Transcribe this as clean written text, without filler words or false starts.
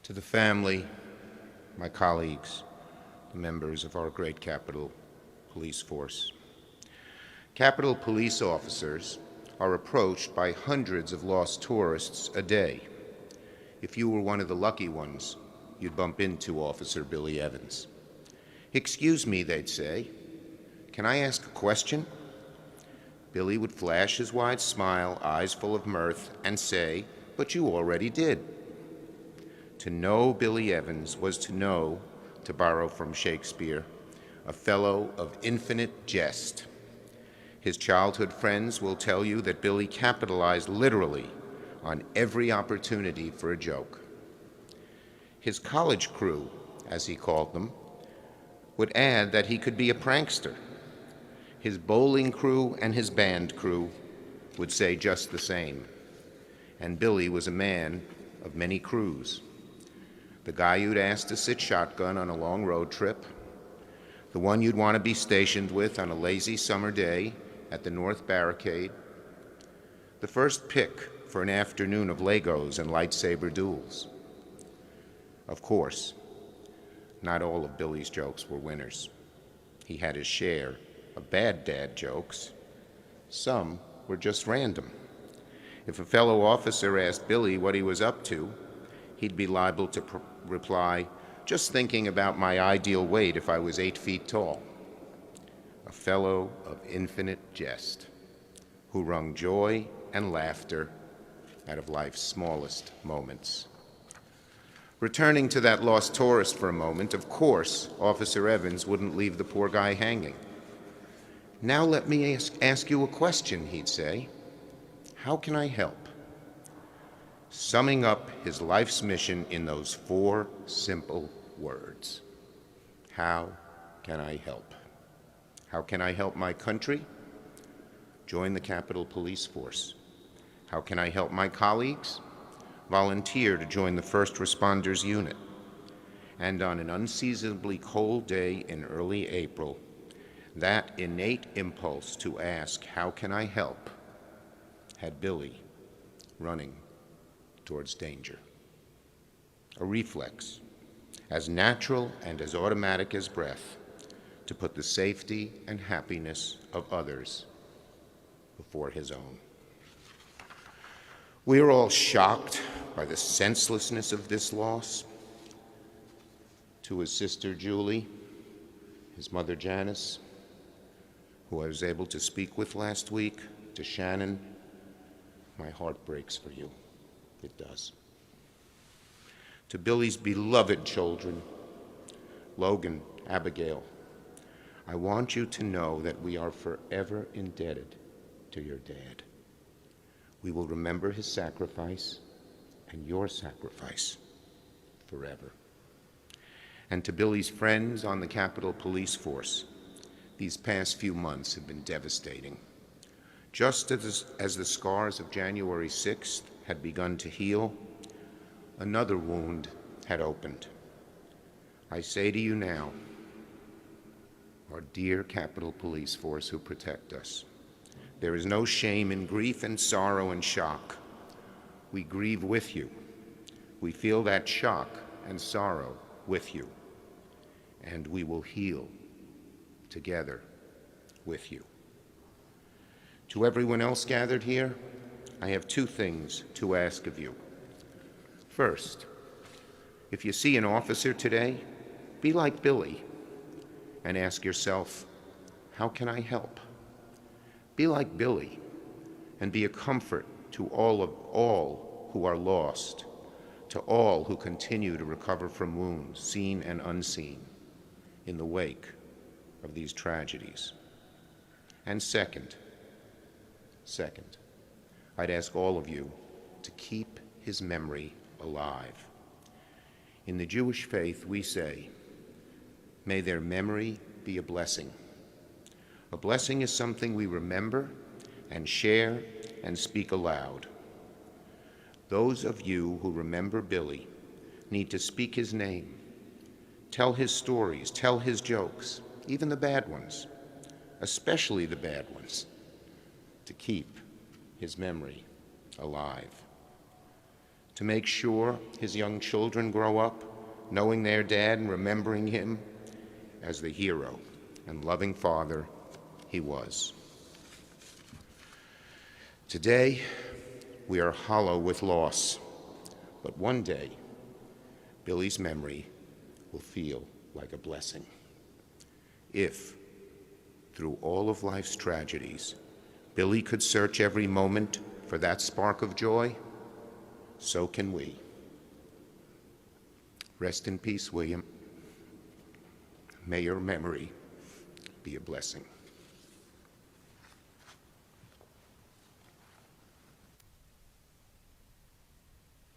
To the family, my colleagues, the members of our great Capitol Police Force. Capitol Police officers are approached by hundreds of lost tourists a day. If you were one of the lucky ones, you'd bump into Officer Billy Evans. "Excuse me," they'd say. "Can I ask a question?" Billy would flash his wide smile, eyes full of mirth, and say, "But you already did." To know Billy Evans was to know, to borrow from Shakespeare, a fellow of infinite jest. His childhood friends will tell you that Billy capitalized literally on every opportunity for a joke. His college crew, as he called them, would add that he could be a prankster. His bowling crew and his band crew would say just the same. And Billy was a man of many crews. The guy you'd ask to sit shotgun on a long road trip, the one you'd want to be stationed with on a lazy summer day at the North Barricade, the first pick for an afternoon of Legos and lightsaber duels. Of course, not all of Billy's jokes were winners. He had his share of bad dad jokes. Some were just random. If a fellow officer asked Billy what he was up to, he'd be liable to reply, "Just thinking about my ideal weight if I was 8 feet tall." A fellow of infinite jest, who wrung joy and laughter out of life's smallest moments. Returning to that lost tourist for a moment, of course, Officer Evans wouldn't leave the poor guy hanging. "Now let me ask you a question," he'd say. "How can I help?" Summing up his life's mission in those 4 simple words. How can I help? How can I help my country? Join the Capitol Police Force. How can I help my colleagues? Volunteer to join the First Responders Unit. And on an unseasonably cold day in early April, that innate impulse to ask, "How can I help?" had Billy running towards danger. A reflex, as natural and as automatic as breath, to put the safety and happiness of others before his own. We are all shocked by the senselessness of this loss. To his sister Julie, his mother Janice, who I was able to speak with last week, to Shannon, my heart breaks for you. It does. To Billy's beloved children, Logan, Abigail, I want you to know that we are forever indebted to your dad. We will remember his sacrifice and your sacrifice forever. And to Billy's friends on the Capitol Police Force, these past few months have been devastating. Just as the scars of January 6th had begun to heal, another wound had opened. I say to you now, our dear Capitol Police Force who protect us, there is no shame in grief and sorrow and shock. We grieve with you. We feel that shock and sorrow with you. And we will heal together with you. To everyone else gathered here, I have 2 things to ask of you. First, if you see an officer today, be like Billy and ask yourself, how can I help? Be like Billy and be a comfort to all who are lost, to all who continue to recover from wounds, seen and unseen, in the wake of these tragedies. And second, I'd ask all of you to keep his memory alive. In the Jewish faith, we say, may their memory be a blessing. A blessing is something we remember and share and speak aloud. Those of you who remember Billy need to speak his name, tell his stories, tell his jokes, even the bad ones, especially the bad ones, to keep his memory alive. to make sure his young children grow up knowing their dad and remembering him as the hero and loving father he was. Today, we are hollow with loss, but one day, Billy's memory will feel like a blessing. If, through all of life's tragedies, Billy could search every moment for that spark of joy, so can we. Rest in peace, William. May your memory be a blessing.